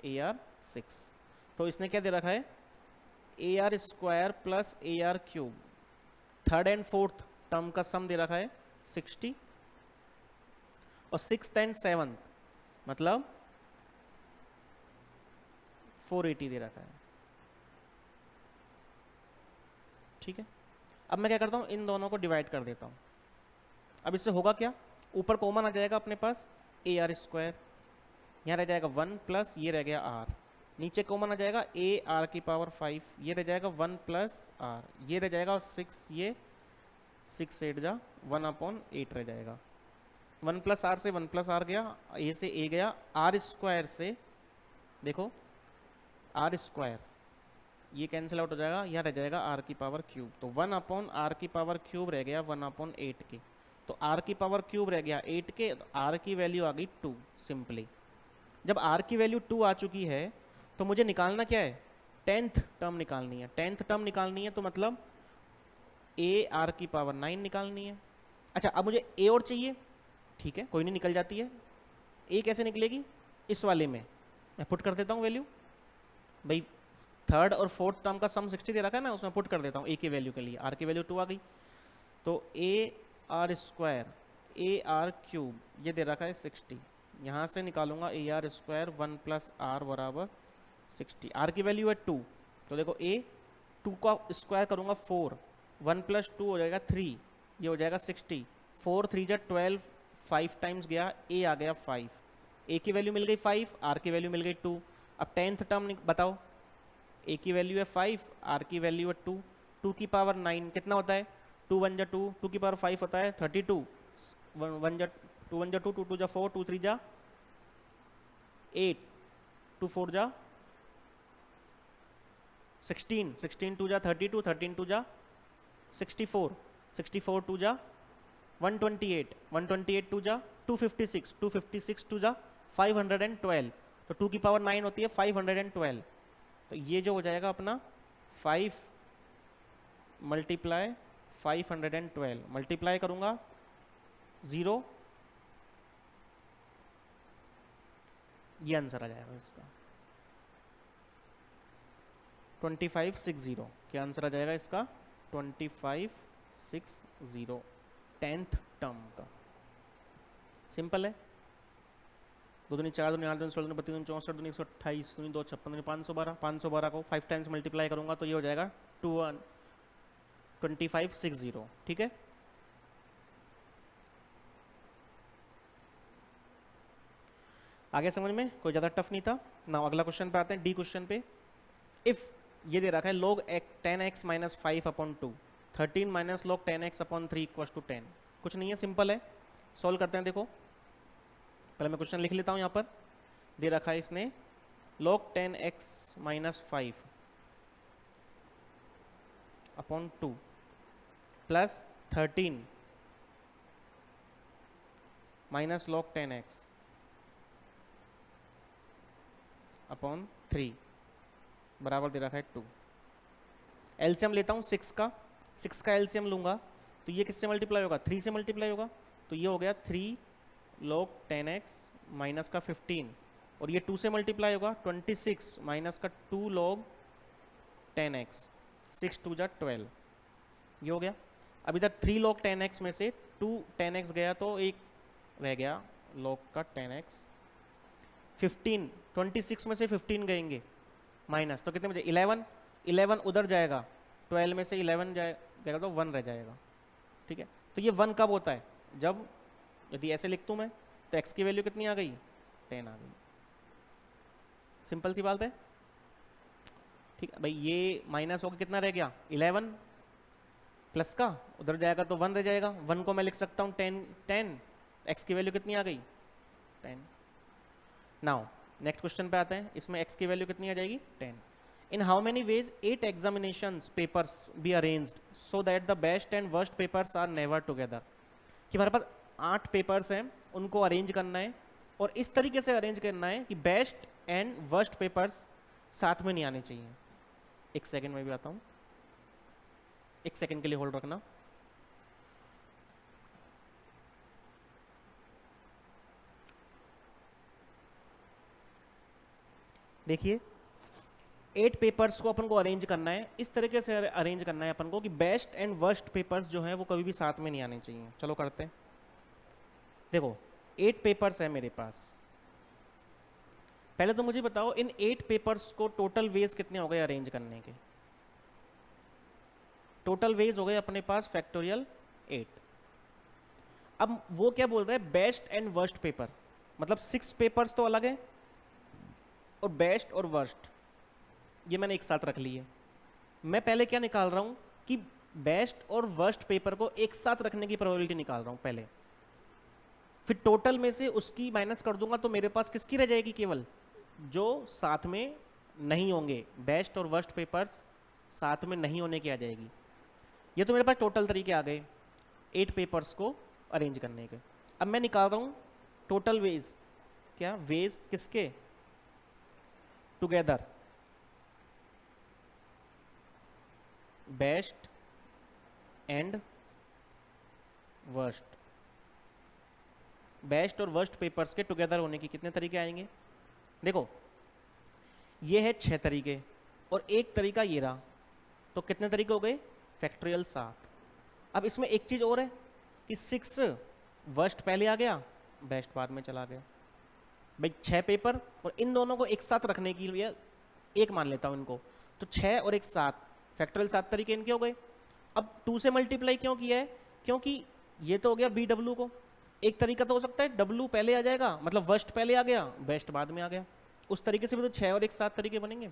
ए आर 6। तो इसने क्या दे रखा है ए r square plus A r cube, third and fourth term का सम दे रखा है 60, और सिक्स्थ एंड सेवंथ मतलब 480 दे रखा है। ठीक है, अब मैं क्या करता हूँ, इन दोनों को डिवाइड कर देता हूँ। अब इससे होगा क्या, ऊपर कॉमन आ जाएगा अपने पास ए आर स्क्वायर, यहाँ रह जाएगा 1 प्लस ये रह गया आर, नीचे कॉमन आ जाएगा ए आर की पावर 5, ये रह जाएगा 1 प्लस आर, ये रह जाएगा 6, ये 6 8 जा 1 अपॉन 8 रह जाएगा। 1 प्लस आर से 1 प्लस आर गया, ए से ए गया, आर स्क्वायर से देखो आर स्क्वायर ये कैंसिल आउट हो जाएगा, यहाँ रह जाएगा आर की पावर क्यूब, तो 1 अपॉन आर की पावर क्यूब रह गया 1 अपॉन 8 के, तो आर की पावर क्यूब रह गया 8 के, तो आर की वैल्यू आ गई 2 सिंपली। जब आर की वैल्यू 2 आ चुकी है तो मुझे निकालना क्या है, 10th टर्म निकालनी है। 10th टर्म निकालनी है तो मतलब ए आर की पावर 9 निकालनी है। अच्छा अब मुझे ए और चाहिए, ठीक है कोई नहीं निकल जाती है। ए कैसे निकलेगी, इस वाले में मैं पुट कर देता हूँ वैल्यू, भाई थर्ड और फोर्थ टर्म का सम 60 दे रखा है ना, उसमें पुट कर देता हूँ ए की वैल्यू के लिए, आर की वैल्यू 2 आ गई, तो a r square a r cube ये दे रखा है 60, यहाँ से निकालूंगा a r square 1 plus r बराबर 60, आर की वैल्यू है 2, तो देखो ए 2 का स्क्वायर करूँगा 4, 1 प्लस 2 हो जाएगा 3, ये हो जाएगा 60, 4 3 जा 12, 5 टाइम्स गया, ए आ गया 5, ए की वैल्यू मिल गई 5, आर की वैल्यू मिल गई 2। अब 10th टर्म बताओ, ए की वैल्यू है 5, आर की वैल्यू है 2, 2 की पावर 9 कितना होता है, 2 1 जा 2, 2 की पावर 5 होता है 32, 1 जा 2 1 जा 2, 2 2 जा 4, 2 3 जा 8, 2 4 जा 16, 16 2 जा 32, 13 2 जा 64, 64 2 जा 128, 128 2 जा 256, 256 2 जा 512, तो 2 की पावर 9 होती है 512, तो ये जो हो जाएगा अपना 5 मल्टीप्लाई 512 मल्टीप्लाई करूंगा 0, ये आंसर आ जाएगा इसका 2560, क्या आंसर आ जाएगा इसका 2560, 10th टर्म का। सिंपल है, 2 दूनी 4 दूनी 8 दूनी 16 दूनी 32 दूनी 64 दूनी 128 दूनी 2 56 दूनी 512, 512 को 5 टाइम्स मल्टीप्लाई करूंगा तो ये हो जाएगा 2560, ठीक है। आगे समझ में, कोई ज़्यादा टफ नहीं था ना। अगला क्वेश्चन पे आते हैं, डी क्वेश्चन पे। इफ़ ये दे रखा है log 10x minus 5/2, 13 minus log 10x upon 3 equals to 10। कुछ नहीं है, सिंपल है, सॉल्व करते हैं। देखो पहले मैं क्वेश्चन लिख लेता हूँ। यहाँ पर दे रखा है इसने log 10x minus 5 upon 2 plus 13 minus log 10x upon 3 बराबर दे रखा है 2। एलसीएम लेता हूँ 6 का एलसीएम लूँगा तो ये किससे मल्टीप्लाई होगा, 3 से मल्टीप्लाई होगा। तो ये हो गया 3 log 10x माइनस का 15, और ये 2 से मल्टीप्लाई होगा 26 माइनस का 2 log 10x, 6 2 जा 12, ये हो गया। अब इधर 3 log 10x में से 2 10x गया तो एक रह गया log का 10x। 15 26 में से 15 गएंगे माइनस, तो कितने बचे 11, 11 उधर जाएगा, 12 में से 11 जाएगा तो 1 रह जाएगा, ठीक है। तो ये 1 कब होता है, जब यदि ऐसे लिख दूँ मैं तो x की वैल्यू कितनी आ गई, 10 आ गई। सिंपल सी बात है, ठीक है भाई। ये माइनस होकर कितना रह गया 11, प्लस का उधर जाएगा तो 1 रह जाएगा। 1 को मैं लिख सकता हूँ 10, x की वैल्यू कितनी आ गई 10। नाउ नेक्स्ट क्वेश्चन पे आते हैं, इसमें x की वैल्यू कितनी आ जाएगी 10। In how many ways 8 examinations papers be arranged so that the best and worst papers are never together. कि हमारे पास 8 पेपर्स हैं, उनको अरेंज करना है, और इस तरीके से अरेंज करना है कि बेस्ट एंड वर्स्ट पेपर्स साथ में नहीं आने चाहिए। एक सेकेंड में भी आता हूँ, एक सेकेंड के लिए होल्ड रखना। देखिए 8 पेपर्स को अपन को अरेंज करना है, इस तरीके से अरेंज करना है अपन को कि बेस्ट एंड वर्स्ट पेपर्स जो हैं वो कभी भी साथ में नहीं आने चाहिए। चलो करते हैं। देखो 8 पेपर्स है मेरे पास। पहले तो मुझे बताओ इन 8 पेपर्स को टोटल वेज कितने हो गए अरेंज करने के। टोटल वेज हो गए अपने पास फैक्टोरियल 8। अब वो क्या बोल रहा है, बेस्ट एंड वर्स्ट पेपर, मतलब 6 पेपर्स तो अलग है और बेस्ट और वर्स्ट ये मैंने एक साथ रख लिए। मैं पहले क्या निकाल रहा हूं कि बेस्ट और वर्स्ट पेपर को एक साथ रखने की प्रोबेबिलिटी निकाल रहा हूं पहले, फिर टोटल में से उसकी माइनस कर दूंगा तो मेरे पास किसकी रह जाएगी, केवल जो साथ में नहीं होंगे, बेस्ट और वर्स्ट पेपर्स साथ में नहीं होने की आ जाएगी। ये तो मेरे पास टोटल तरीके आ गए 8 पेपर्स को अरेंज करने के। अब मैं निकाल रहा हूं टोटल वेज, क्या वेज किसके, together best and worst. Best और वर्स्ट पेपर्स के टुगेदर होने की कितने तरीके आएंगे। देखो ये है 6 तरीके और एक तरीका ये रहा, तो कितने तरीके हो गए, फैक्टोरियल 7। अब इसमें एक चीज़ और है कि 6 वर्स्ट पहले आ गया, बेस्ट बाद में चला गया। भाई 6 पेपर और इन दोनों को एक साथ रखने के लिए एक मान लेता हूँ इनको, तो 6 और एक 7, फैक्टोरियल 7 तरीके इनके हो गए। अब 2 से मल्टीप्लाई क्यों किया है, क्योंकि ये तो हो गया बी डब्ल्यू को। एक तरीका तो हो सकता है डब्ल्यू पहले आ जाएगा, मतलब वर्स्ट पहले आ गया, बेस्ट बाद में आ गया। उस तरीके से भी तो 6 और एक 7 तरीके बनेंगे,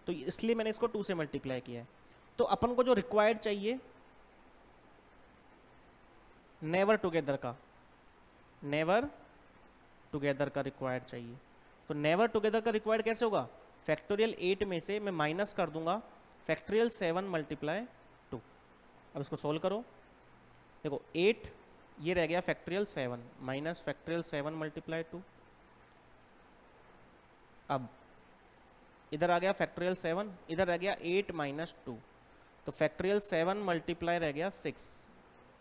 तो इसलिए मैंने इसको 2 से मल्टीप्लाई किया है। तो अपन को जो रिक्वायर्ड चाहिए नेवर टुगेदर का, नेवर टुगेदर का रिक्वायर्ड चाहिए। तो नेवर टुगेदर का रिक्वायर्ड कैसे होगा, फैक्टोरियल 8 में से मैं माइनस कर दूंगा फैक्टोरियल 7 मल्टीप्लाई 2। अब इसको सोल्व करो। देखो 8 ये रह गया फैक्टोरियल 7 माइनस फैक्टोरियल 7 मल्टीप्लाई 2। अब इधर आ गया फैक्टोरियल 7, इधर रह गया 8 माइनस 2, तो फैक्टोरियल 7 मल्टीप्लाई रह गया 6।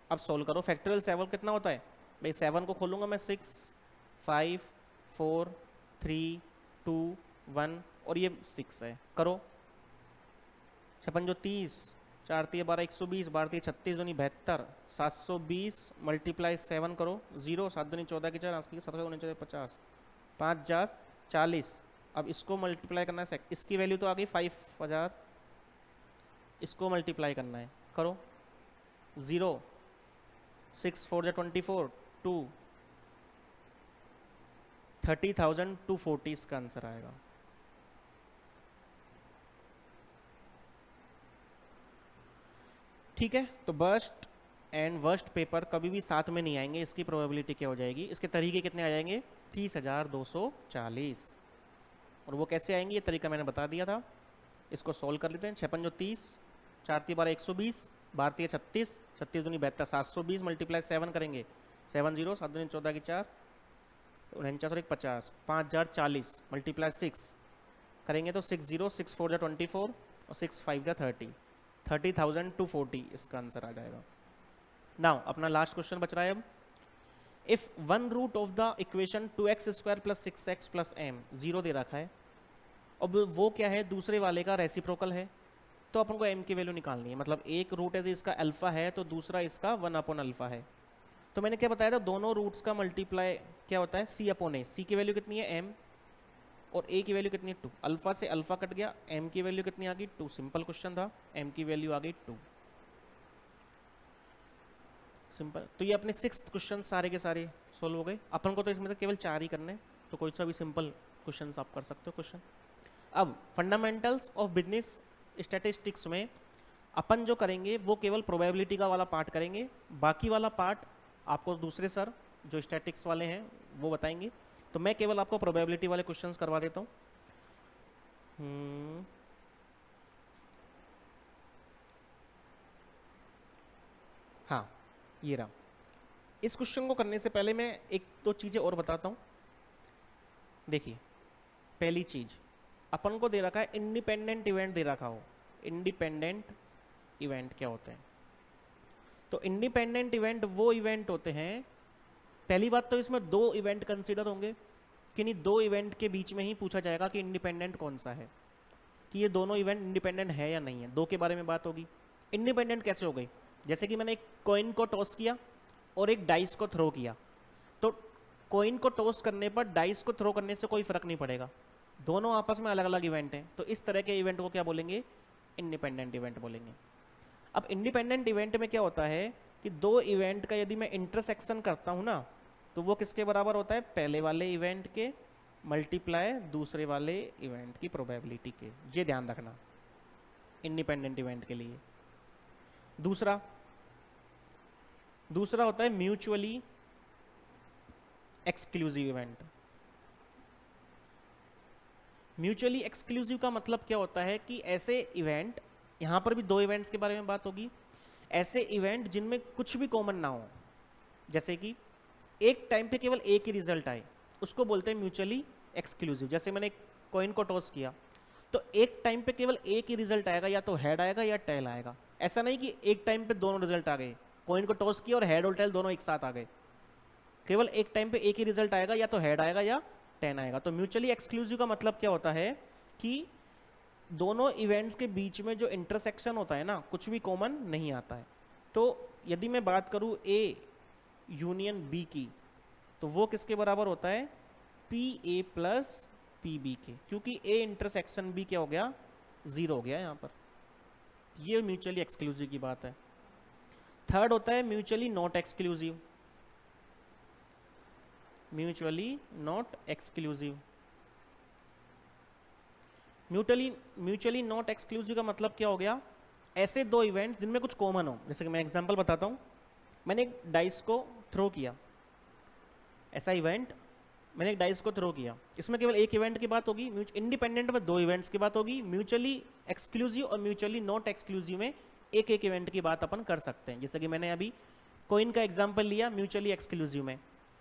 अब सोल्व करो, फैक्टोरियल 7 कितना होता है भाई, 7 को खोलूंगा मैं 6 5 4 3 2 1 और ये 6 है। करो 56 जो 30, 4 3 12 120, 12 3 36 दूनी 72, 720 मल्टीप्लाई 7 करो 0, 7 दूनी 14 की 4 की 7 दूनी 50, 5 4 40। अब इसको मल्टीप्लाई करना है, इसकी वैल्यू तो आ गई 5000, इसको मल्टीप्लाई करना है करो, 0, 6 4 24, 2, 30,240 इसका आंसर आएगा। ठीक है, तो बर्स्ट एंड वर्स्ट पेपर कभी भी साथ में नहीं आएंगे, इसकी प्रोबेबिलिटी क्या हो जाएगी, इसके तरीके कितने आ जाएंगे, 30,240। और वो कैसे आएंगे, ये तरीका मैंने बता दिया था। इसको सोल्व कर लेते हैं। 6 5 30, 4 3 12 120, 12 3 36, 36 दूनी 72, 720 मल्टीप्लाई 7 करेंगे, 7 0, 7 दूनी 14 की 4, 49 और 1 50, 5040 मल्टीप्लाई 6 करेंगे तो 6 0, 6 4 24 और 6 5 30, 30,240 इसका आंसर आ जाएगा। नाउ अपना लास्ट क्वेश्चन बच रहा है अब। If one root of the equation 2x² + 6x + m 0 दे रखा है, अब वो क्या है, दूसरे वाले का रेसिप्रोकल है, तो अपन को m की वैल्यू निकालनी है। मतलब एक रूट यदि इसका अल्फा है तो दूसरा इसका 1/α है। तो मैंने क्या बताया था, दोनों रूट्स का मल्टीप्लाई क्या होता है, c/a। c की वैल्यू कितनी है m, और a की वैल्यू कितनी है 2। अल्फा से अल्फा कट गया, m की वैल्यू कितनी आ गई 2। सिंपल क्वेश्चन था, m की वैल्यू आ गई 2। सिंपल। तो ये अपने 6th क्वेश्चन सारे के सारे सोल्व हो गए। अपन को तो इसमें से केवल 4 ही करने, तो कोई सा भी सिंपल क्वेश्चन आप कर सकते हो क्वेश्चन। अब फंडामेंटल्स ऑफ बिजनेस स्टैटिस्टिक्स में अपन जो करेंगे वो केवल प्रोबेबिलिटी का वाला पार्ट करेंगे, बाकी वाला पार्ट आपको दूसरे सर जो स्टैटिक्स वाले हैं वो बताएंगे। तो मैं केवल आपको प्रोबेबिलिटी वाले क्वेश्चंस करवा देता हूँ। हाँ, ये रहा। इस क्वेश्चन को करने से पहले मैं एक दो चीज़ें और बताता हूँ। देखिए, पहली चीज़ अपन को दे रखा है इंडिपेंडेंट इवेंट दे रखा हो। इंडिपेंडेंट इवेंट क्या होते हैं? तो इंडिपेंडेंट इवेंट वो इवेंट होते हैं, पहली बात तो इसमें 2 इवेंट कंसीडर होंगे कि नहीं, 2 इवेंट के बीच में ही पूछा जाएगा कि इंडिपेंडेंट कौन सा है, कि ये दोनों इवेंट इंडिपेंडेंट है या नहीं है, 2 के बारे में बात होगी। इंडिपेंडेंट कैसे हो गई? जैसे कि मैंने एक कॉइन को टॉस किया और एक डाइस को थ्रो किया, तो कॉइन को टॉस करने पर डाइस को थ्रो करने से कोई फर्क नहीं पड़ेगा, दोनों आपस में अलग अलग इवेंट हैं। तो इस तरह के इवेंट को क्या बोलेंगे? इंडिपेंडेंट इवेंट बोलेंगे। अब इंडिपेंडेंट इवेंट में क्या होता है कि 2 इवेंट का यदि मैं इंटरसेक्शन करता हूँ ना, तो वो किसके बराबर होता है? पहले वाले इवेंट के मल्टीप्लाई दूसरे वाले इवेंट की प्रोबेबिलिटी के। ये ध्यान रखना इंडिपेंडेंट इवेंट के लिए। दूसरा होता है mutually exclusive event. Mutually exclusive का मतलब क्या होता है कि ऐसे इवेंट, यहां पर भी 2 इवेंट्स के बारे में बात होगी, ऐसे इवेंट जिनमें कुछ भी कॉमन ना हो, जैसे कि एक टाइम पे केवल एक ही रिजल्ट आए, उसको बोलते हैं म्यूचुअली एक्सक्लूसिव। जैसे मैंने कॉइन को टॉस किया तो एक टाइम पे केवल एक ही रिजल्ट आएगा, या तो हेड आएगा या टेल आएगा। ऐसा नहीं कि एक टाइम पे दोनों रिजल्ट आ गए, कॉइन को टॉस किया और हेड और टेल दोनों एक साथ आ गए, केवल एक टाइम पे एक ही रिजल्ट आएगा, या तो हेड आएगा या टेन आएगा। तो म्यूचुअली एक्सक्लूसिव का मतलब क्या होता है कि दोनों इवेंट्स के बीच में जो इंटरसेक्शन होता है ना, कुछ भी कॉमन नहीं आता है। तो यदि मैं बात करूं ए यूनियन बी की, तो वो किसके बराबर होता है? P A plus P B के, क्योंकि ए इंटरसेक्शन बी क्या हो गया? 0 हो गया यहाँ पर। ये म्यूचुअली एक्सक्लूसिव की बात है। थर्ड होता है mutually not exclusive. Mutually not exclusive, mutually not exclusive का मतलब क्या हो गया? ऐसे 2 इवेंट्स जिनमें कुछ कॉमन हो। जैसे कि मैं एग्जांपल बताता हूँ, मैंने एक डाइस को थ्रो किया, ऐसा इवेंट, मैंने एक डाइस को थ्रो किया, इसमें केवल एक इवेंट की बात होगी। इंडिपेंडेंट में 2 इवेंट्स की बात होगी। म्यूचुअली एक्सक्लूसिव और म्यूचुअली नॉट एक्सक्लूसिव में एक एक इवेंट की बात अपन कर सकते हैं। जैसे कि मैंने अभी कॉइन का एग्जाम्पल लिया म्यूचुअली एक्सक्लूसिव में,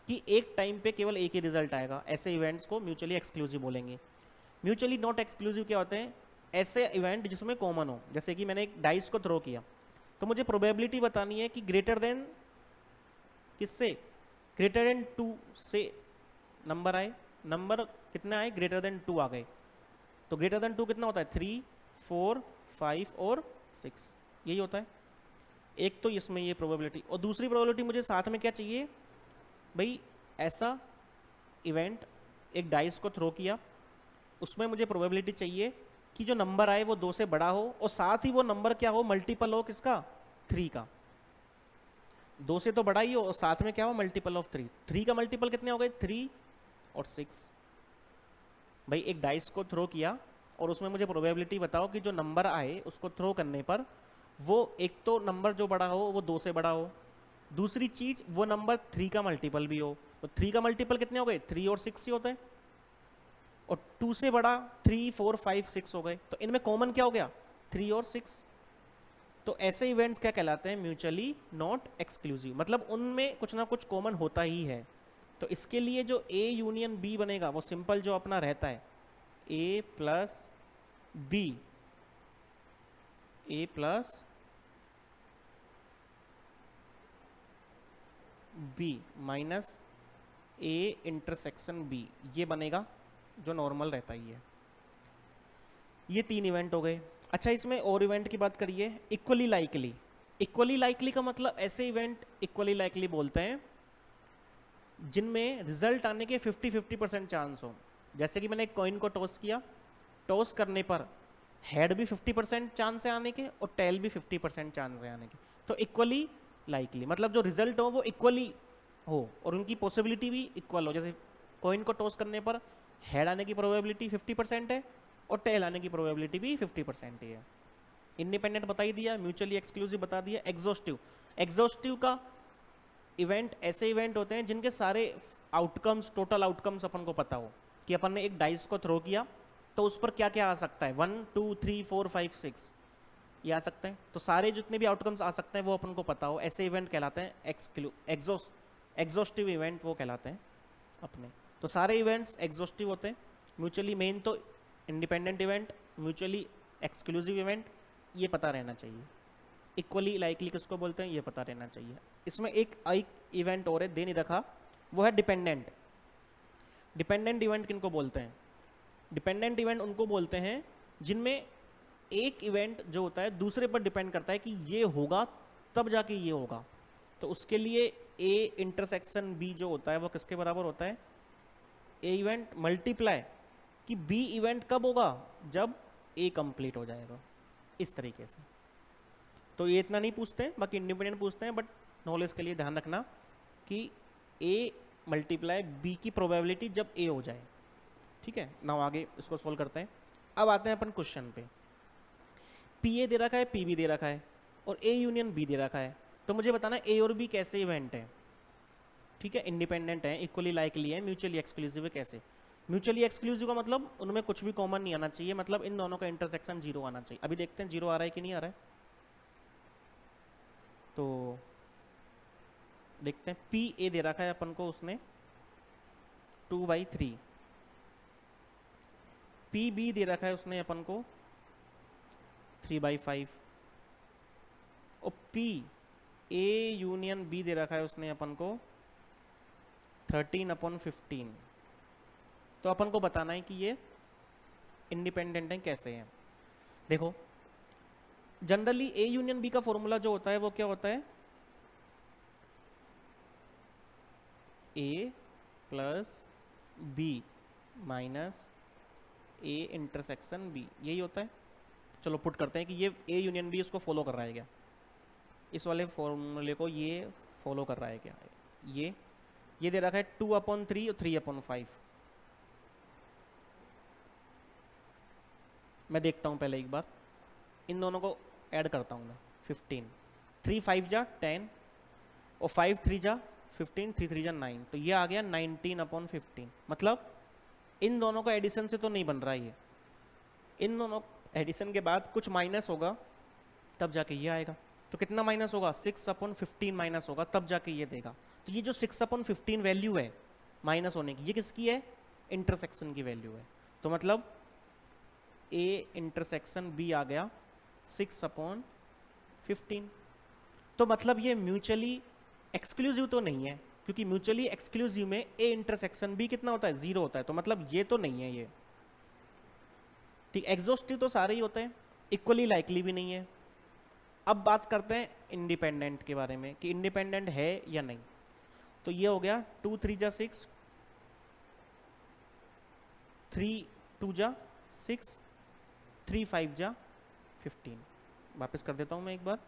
कि एक टाइम पे केवल एक ही रिजल्ट आएगा, ऐसे इवेंट्स को म्यूचुअली एक्सक्लूसिव बोलेंगे। म्यूचुअली नॉट एक्सक्लूसिव क्या होते हैं? ऐसे इवेंट जिसमें कॉमन हो। जैसे कि मैंने एक डाइस को थ्रो किया, तो मुझे प्रोबेबिलिटी बतानी है कि ग्रेटर देन किससे? ग्रेटर देन 2 से नंबर आए, नंबर कितने आए? ग्रेटर देन 2 आ गए। तो ग्रेटर देन 2 कितना होता है? 3, 4, 5 और 6, यही होता है। एक तो इसमें ये प्रोबेबिलिटी, और दूसरी प्रोबेबिलिटी मुझे साथ में क्या चाहिए भाई? ऐसा इवेंट, एक डाइस को थ्रो किया, उसमें मुझे प्रोबेबिलिटी चाहिए कि जो नंबर आए वो 2 से बड़ा हो, और साथ ही वो नंबर क्या हो? मल्टीपल हो किसका? 3 का, 2 से तो बड़ा ही हो, और साथ में क्या हो, मल्टीपल ऑफ 3। 3 का मल्टीपल कितने हो गए, 3 और 6। भाई एक डाइस को थ्रो किया और उसमें मुझे प्रोबेबिलिटी बताओ कि जो नंबर आए उसको थ्रो करने पर वो एक तो नंबर जो बड़ा हो वो 2 से बड़ा हो, दूसरी चीज वो नंबर 3 का मल्टीपल भी हो। तो 3 का मल्टीपल कितने हो गए, 3 और 6 ही होते हैं, और 2 से बड़ा 3 4 5 6 हो गए। तो इनमें कॉमन क्या हो गया, 3 और 6। तो ऐसे इवेंट्स क्या कहलाते हैं, म्यूचुअली नॉट एक्सक्लूसिव, मतलब उनमें कुछ ना कुछ कॉमन होता ही है। तो इसके लिए जो ए यूनियन बी बनेगा वो सिंपल जो अपना रहता है, A plus B, A plus B minus A intersection B, ये बनेगा जो नॉर्मल रहता ही है। ये 3 इवेंट हो गए। अच्छा इसमें और इवेंट की बात करिए, इक्वली लाइकली। इक्वली लाइकली का मतलब ऐसे इवेंट इक्वली लाइकली बोलते हैं जिनमें रिजल्ट आने के 50-50% चांस हो। जैसे कि मैंने एक कॉइन को टॉस किया, टॉस करने पर हेड भी 50% चांस है आने के और टेल भी 50% चांस है आने के। तो इक्वली लाइकली मतलब जो रिजल्ट हो वो इक्वली हो और उनकी पॉसिबिलिटी भी इक्वल हो। जैसे कॉइन को टॉस करने पर हेड आने की प्रोबेबिलिटी 50% है और टेल आने की प्रोबेबिलिटी भी 50% ही है। इंडिपेंडेंट बता ही दिया, म्यूचुअली एक्सक्लूसिव बता दिया। एग्जॉस्टिव, एग्जॉस्टिव का इवेंट ऐसे इवेंट होते हैं जिनके सारे आउटकम्स, टोटल आउटकम्स अपन को पता हो कि अपन ने एक डाइस को थ्रो किया तो उस पर क्या क्या आ सकता है, 1 2 3 4 5 6 ये आ सकते हैं। तो सारे जितने भी आउटकम्स आ सकते हैं वो अपन को पता हो, ऐसे इवेंट कहलाते हैं एग्जॉस्टिव इवेंट वो कहलाते हैं अपने। तो सारे इवेंट्स एग्जॉस्टिव होते हैं। म्यूचुअली मेन तो independent event, mutually exclusive event, ये पता रहना चाहिए। इक्वली लाइकली किसको बोलते हैं ये पता रहना चाहिए। इसमें एक इवेंट और है दे नहीं रखा, वो है डिपेंडेंट। डिपेंडेंट इवेंट किनको बोलते हैं, डिपेंडेंट इवेंट उनको बोलते हैं जिनमें एक इवेंट जो होता है दूसरे पर डिपेंड करता है कि ये होगा तब जाके ये होगा। तो उसके लिए ए इंटरसेक्शन बी जो होता है वो किसके बराबर होता है, ए इवेंट मल्टीप्लाई कि बी इवेंट कब होगा, जब ए कंप्लीट हो जाएगा, इस तरीके से। तो ये इतना नहीं पूछते हैं, बाकी इंडिपेंडेंट पूछते हैं, बट नॉलेज के लिए ध्यान रखना कि ए मल्टीप्लाई बी की प्रोबेबिलिटी जब ए हो जाए। ठीक है ना, आगे इसको सोल्व करते हैं। अब आते हैं अपन क्वेश्चन पे। पी ए दे रखा है, पी बी दे रखा है और ए यूनियन बी दे रखा है। तो मुझे बताना ए और बी कैसे इवेंट है। ठीक है, इंडिपेंडेंट है, इक्वली लाइकली है, म्यूचुअली एक्सक्लूसिव है। कैसे म्यूचुअली एक्सक्लूसिव का मतलब उनमें कुछ भी कॉमन नहीं आना चाहिए, मतलब इन दोनों का इंटरसेक्शन 0 आना चाहिए। अभी देखते हैं 0 आ रहा है कि नहीं आ रहा है। तो देखते हैं, पी ए दे रखा है अपन को उसने 2/3, पी बी दे रखा है उसने अपन को 3/5 और पी ए यूनियन बी दे रखा है उसने अपन को 13/15। तो अपन को बताना है कि ये इंडिपेंडेंट है कैसे हैं। देखो जनरली ए यूनियन बी का फॉर्मूला जो होता है वो क्या होता है, A plus B minus A intersection B, यही होता है। चलो पुट करते हैं कि ये ए यूनियन बी इसको फॉलो कर रहा है क्या, इस वाले फॉर्मूले को ये फॉलो कर रहा है क्या। ये दे रखा है 2/3 और 3/5। मैं देखता हूँ पहले एक बार, इन दोनों को ऐड करता हूँ मैं। 15, 3 5 जा 10 और 5 3 जा 15, 3 3 जा 9, तो ये आ गया 19/15। मतलब इन दोनों का एडिशन से तो नहीं बन रहा है ये, इन दोनों एडिशन के बाद कुछ माइनस होगा तब जाके ये आएगा। तो कितना माइनस होगा, 6/15 माइनस होगा तब जाके ये देगा। तो ये जो 6/15 वैल्यू है माइनस होने की, ये किसकी है, इंटरसेक्शन की वैल्यू है। तो मतलब ए इंटरसेक्शन बी आ गया 6/15। तो मतलब ये म्यूचुअली एक्सक्लूसिव तो नहीं है, क्योंकि म्यूचुअली एक्सक्लूसिव में ए इंटरसेक्शन बी कितना होता है, 0 होता है। तो मतलब ये तो नहीं है ये। ठीक, एग्जॉस्टिव तो सारे ही होते हैं, इक्वली लाइकली भी नहीं है। अब बात करते हैं इंडिपेंडेंट के बारे में कि इंडिपेंडेंट है या नहीं। तो ये हो गया 2 3 जा 6, 3 2 जा 6, 3 5 जा 15। वापस कर देता हूँ मैं एक बार।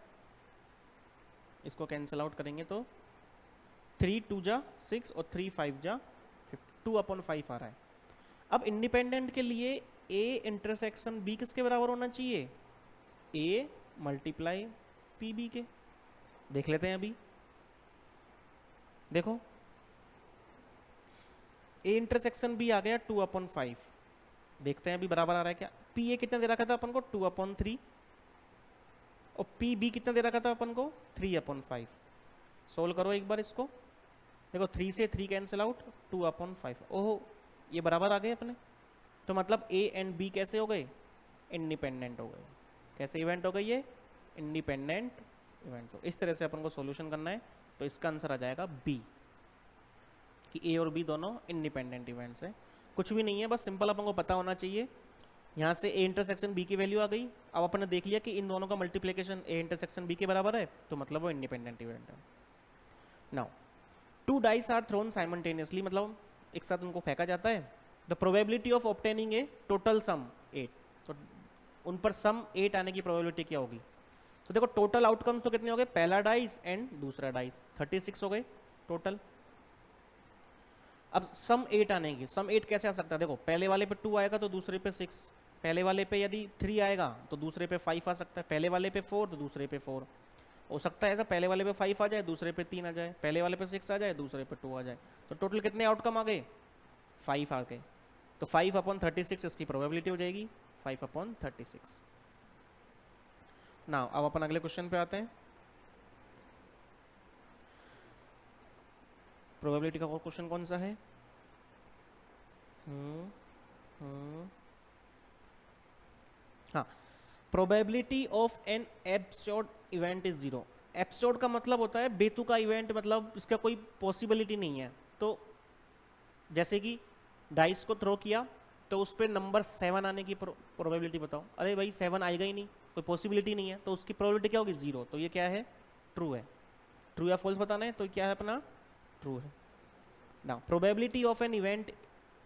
इसको कैंसिल आउट करेंगे तो 3 2 जा 6 और 3 5 जा 2/5 आ रहा है। अब इंडिपेंडेंट के लिए ए इंटरसेक्शन बी किसके बराबर होना चाहिए, ए मल्टीप्लाई पी बी के। देख लेते हैं अभी, देखो ए इंटरसेक्शन बी आ गया 2/5, देखते हैं अभी बराबर आ रहा है क्या। पी ए कितना दे रखा था अपन को 2/3 और पी बी कितना दे रखा था अपन को 3/5। सोल्व करो एक बार इसको, देखो 3 से 3 कैंसिल आउट 2/5। ओहो ये बराबर आ गए अपने, तो मतलब ए एंड बी कैसे हो गए, इंडिपेंडेंट हो गए। कैसे इवेंट हो गए ये, इंडिपेंडेंट इवेंट्स। हो इस तरह से अपन को सॉल्यूशन करना है, तो इसका आंसर आ जाएगा बी, कि ए और बी दोनों इंडिपेंडेंट इवेंट्स हैं। कुछ भी नहीं है, बस सिंपल अपन को पता होना चाहिए। यहाँ से ए इंटरसेक्शन बी की वैल्यू आ गई, अब अपन ने देख लिया कि इन दोनों का मल्टीप्लिकेशन ए इंटरसेक्शन बी के बराबर है, तो मतलब वो इंडिपेंडेंट इवेंट है। Now 2 dice are thrown simultaneously, मतलब एक साथ उनको फेंका जाता है। The probability of obtaining a total sum 8, तो उन पर सम 8 आने की प्रोबेबिलिटी क्या होगी। तो देखो टोटल आउटकम्स तो कितने हो गए, पहला डाइस एंड दूसरा डाइस 36 हो गए टोटल। अब सम 8 आने की, सम 8 कैसे आ सकता है, देखो पहले वाले पे 2 आएगा तो दूसरे पे 6, पहले वाले पे यदि 3 आएगा तो दूसरे पे 5 आ सकता है, पहले वाले पे 4 तो दूसरे पे 4 हो सकता है ऐसा, पहले वाले पे 5 आ जाए दूसरे पे 3 आ जाए, पहले वाले पे 6 आ जाए दूसरे पे 2 आ जाए। तो टोटल कितने आउटकम आ गए, 5 आ गए। तो 5/36 इसकी प्रोबेबिलिटी हो जाएगी 5/36। नाउ अब अपन अगले क्वेश्चन पे आते हैं। प्रोबेबिलिटी का क्वेश्चन कौन सा है, हाँ, probability of an absurd event is 0। Absurd का मतलब होता है बेतुका इवेंट, मतलब इसका कोई पॉसिबिलिटी नहीं है। तो जैसे कि डाइस को थ्रो किया तो उस पर नंबर 7 आने की प्रोबेबिलिटी बताओ, अरे भाई 7 आएगा ही नहीं, कोई पॉसिबिलिटी नहीं है, तो उसकी प्रोबेबिलिटी क्या होगी 0। तो ये क्या है, ट्रू है। ट्रू या फॉल्स बताना है, तो क्या है अपना ट्रू है। Now probability of an event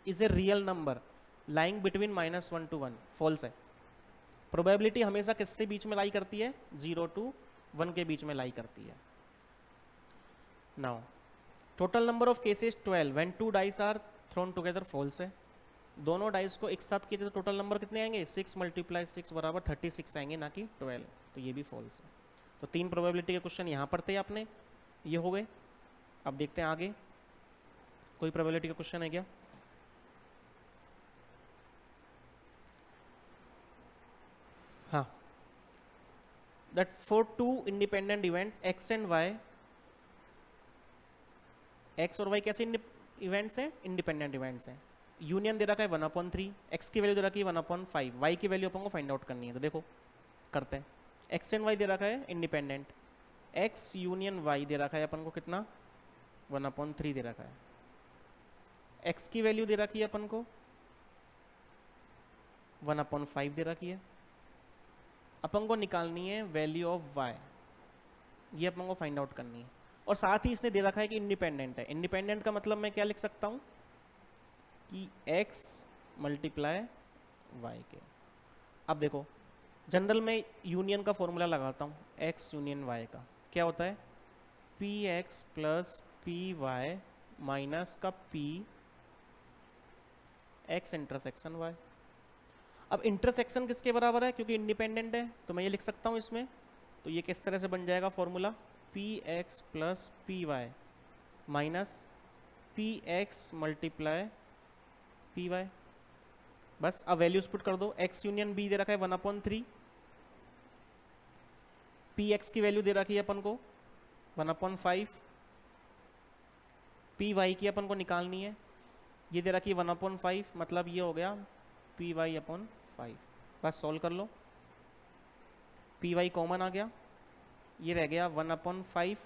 is a real number lying between -1 to 1, false है। प्रोबेबिलिटी हमेशा किससे बीच में लाई करती है, 0 to 1 के बीच में लाई करती है। Now total number of cases 12 when 2 dice are thrown together, false है। दोनों डाइस को एक साथ किए तो टोटल नंबर कितने आएंगे, 6 × 6 बराबर 36 आएंगे, ना कि 12, तो ये भी फॉल्स है। तो 3 प्रोबेबिलिटी के क्वेश्चन यहाँ पर थे अपने, ये हो गए। अब देखते हैं आगे कोई प्रोबेबिलिटी का क्वेश्चन है क्या। हाँ, that for 2 independent events x and y, x और y कैसे इवेंट्स हैं, इंडिपेंडेंट इवेंट्स हैं। यूनियन दे रखा है 1/3, x की वैल्यू दे रखी है 1/5, y की वैल्यू अपन को फाइंड आउट करनी है। तो देखो करते हैं, x एंड y दे रखा है इंडिपेंडेंट, x यूनियन y दे रखा है अपन को कितना 1/3 दे रखा है, x की वैल्यू दे रखी है अपन को 1/5 दे रखी है। अपन को निकालनी है वैल्यू ऑफ y, ये अपन को फाइंड आउट करनी है। और साथ ही इसने दे रखा है कि इंडिपेंडेंट है। इंडिपेंडेंट का मतलब मैं क्या लिख सकता हूँ कि x × y के। अब देखो जनरल में यूनियन का फॉर्मूला लगाता हूँ, x यूनियन y का क्या होता है, px + py माइनस का p x इंटरसेक्शन y। अब इंटरसेक्शन किसके बराबर है, क्योंकि इंडिपेंडेंट है, तो मैं ये लिख सकता हूँ इसमें। तो ये किस तरह से बन जाएगा formula, px + py minus px × py। बस अब वैल्यूज पुट कर दो, x यूनियन b दे रखा है 1/3, px की वैल्यू दे रखी है अपन को 1/5, py की अपन को निकालनी है, ये दे रखी है 1/5, मतलब ये हो गया py/5। बस सॉल्व कर लो, py कॉमन आ गया, ये रह गया 1/5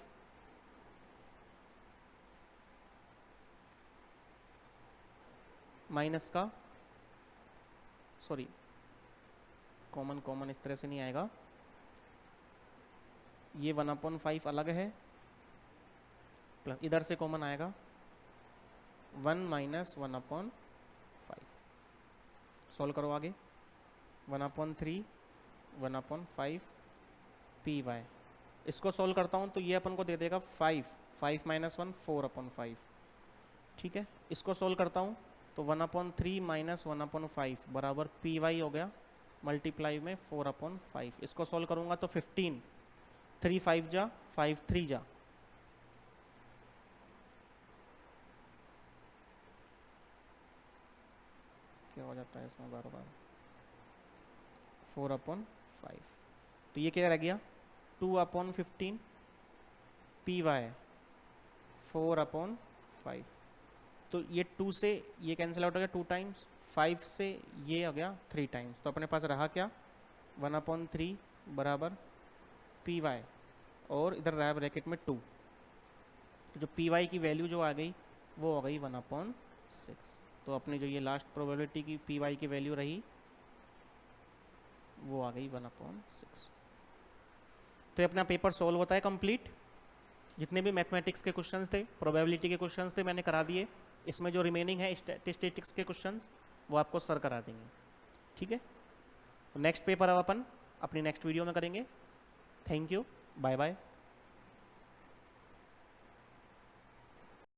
माइनस का, सॉरी कॉमन इस तरह से नहीं आएगा, ये 1/5 अलग है, प्लस इधर से कॉमन आएगा 1 - 1/5। सॉल्व करो आगे, 1/3 1/5 py इसको सॉल्व करता हूँ तो ये अपन को दे देगा 5, 5 माइनस 1 4/5, ठीक है। इसको सॉल्व करता हूँ तो 1/3 माइनस 1/5 बराबर पी वाई हो गया, मल्टीप्लाई में 4/5। इसको सॉल्व करूँगा तो 15, 3 5 जा, 5 3 जा, क्या हो जाता है इसमें बार बार, 4/5। तो ये क्या रह गया 2/15 पी वाई 4/5। तो ये 2 से ये कैंसिल आउट हो गया 2 टाइम्स, 5 से ये हो गया 3 टाइम्स। तो अपने पास रहा क्या 1/3 बराबर पी वाई और इधर रहा ब्रैकेट में 2। तो जो पी वाई की वैल्यू जो आ गई वो हो गई 1/6। तो अपनी जो ये लास्ट प्रोबेबिलिटी की पी वाई की वैल्यू रही वो आ गई 1/6। तो ये अपना पेपर सॉल्व होता है कंप्लीट। जितने भी मैथमेटिक्स के क्वेश्चंस थे, प्रोबेबिलिटी के क्वेश्चंस थे, मैंने करा दिए। इसमें जो रिमेनिंग है स्टैटिस्टिक्स के क्वेश्चंस वो आपको सर करा देंगे, ठीक है। तो नेक्स्ट पेपर अब अपन अपनी नेक्स्ट वीडियो में करेंगे। Thank you, bye bye.